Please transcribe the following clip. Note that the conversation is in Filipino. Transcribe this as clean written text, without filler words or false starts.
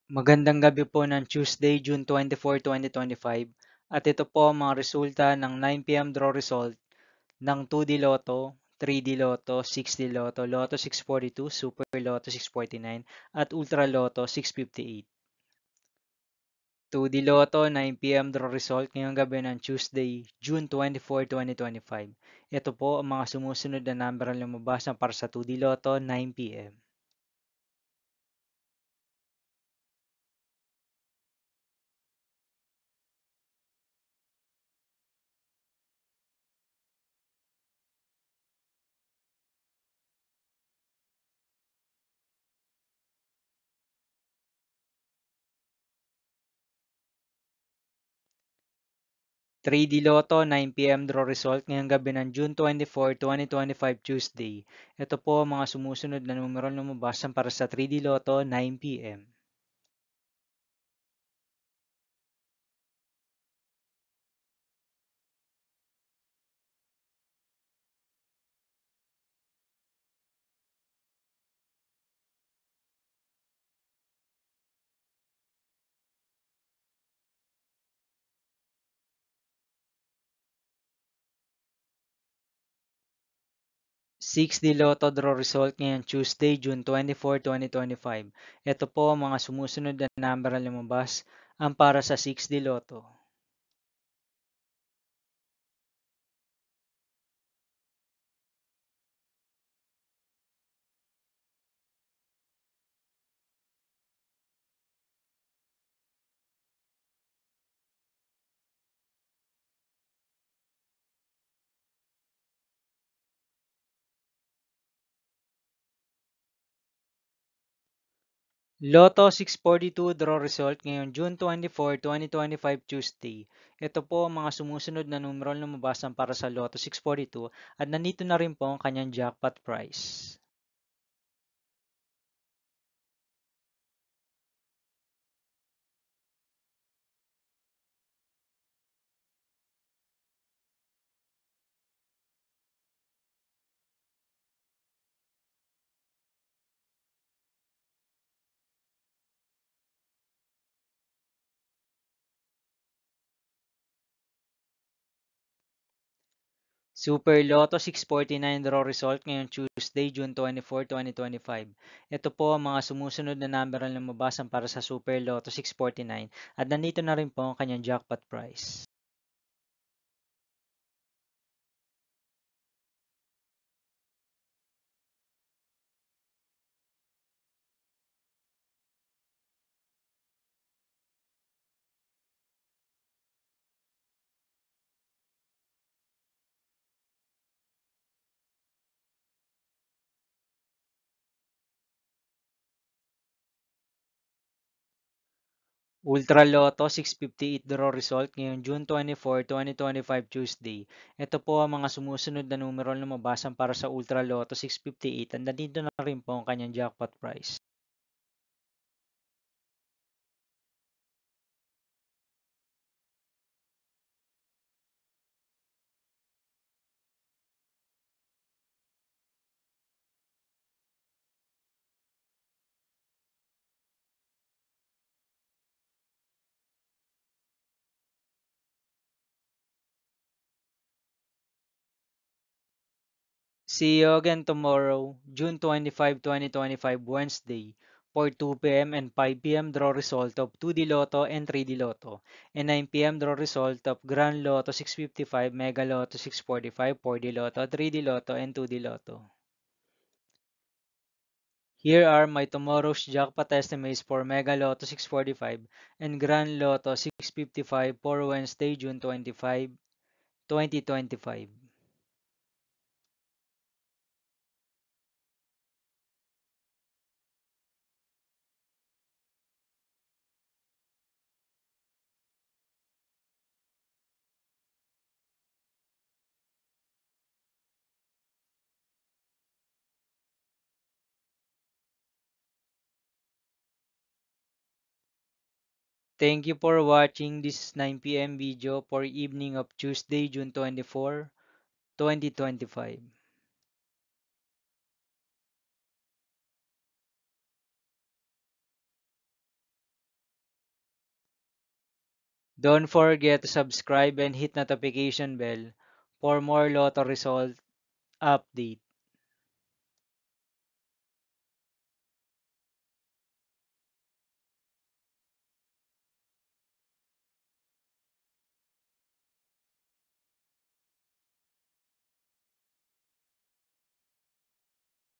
Magandang gabi po ng Tuesday, June 24, 2025 at ito po ang mga resulta ng 9 p.m. draw result ng 2D Lotto, 3D Lotto, 6D Lotto, Lotto 642, Super Lotto 649 at Ultra Lotto 658. 2D Lotto 9 p.m. draw result ngayong gabi ng Tuesday, June 24, 2025. Ito po ang mga sumusunod na number ang lumabas na para sa 2D Lotto 9 p.m. 3D Lotto 9 p.m. draw result ngayong gabi ng June 24, 2025 Tuesday. Ito po ang mga sumusunod na numero na lumabas para sa 3D Lotto 9 p.m. 6D Lotto draw result ngayong Tuesday, June 24, 2025. Ito po ang mga sumusunod na number na lumabas ang para sa 6D Lotto. Lotto 642 draw result ngayong June 24, 2025 Tuesday. Ito po ang mga sumusunod na numero na lumabas para sa Lotto 642 at nandito na rin po ang kanyang jackpot price. Super Lotto 649 draw result ngayong Tuesday, June 24, 2025. Ito po ang mga sumusunod na number na lumabas para sa Super Lotto 649 at nandito na rin po ang kanyang jackpot price. Ultra Lotto 658 draw result ngayong June 24, 2025 Tuesday. Ito po ang mga sumusunod na numero na lumabas para sa Ultra Lotto 658 at nandito na rin po ang kanyang jackpot price. See you again tomorrow, June 25, 2025, Wednesday, for 2 p.m. and 5 p.m. draw result of 2D Lotto and 3D Lotto, and 9 p.m. draw result of Grand Lotto 655, Mega Lotto 645, 4D Lotto, 3D Lotto, and 2D Lotto. Here are my tomorrow's jackpot estimates for Mega Lotto 645 and Grand Lotto 655 for Wednesday, June 25, 2025. Thank you for watching this 9 p.m. video for evening of Tuesday, June 24, 2025. Don't forget to subscribe and hit notification bell for more Lotto result update.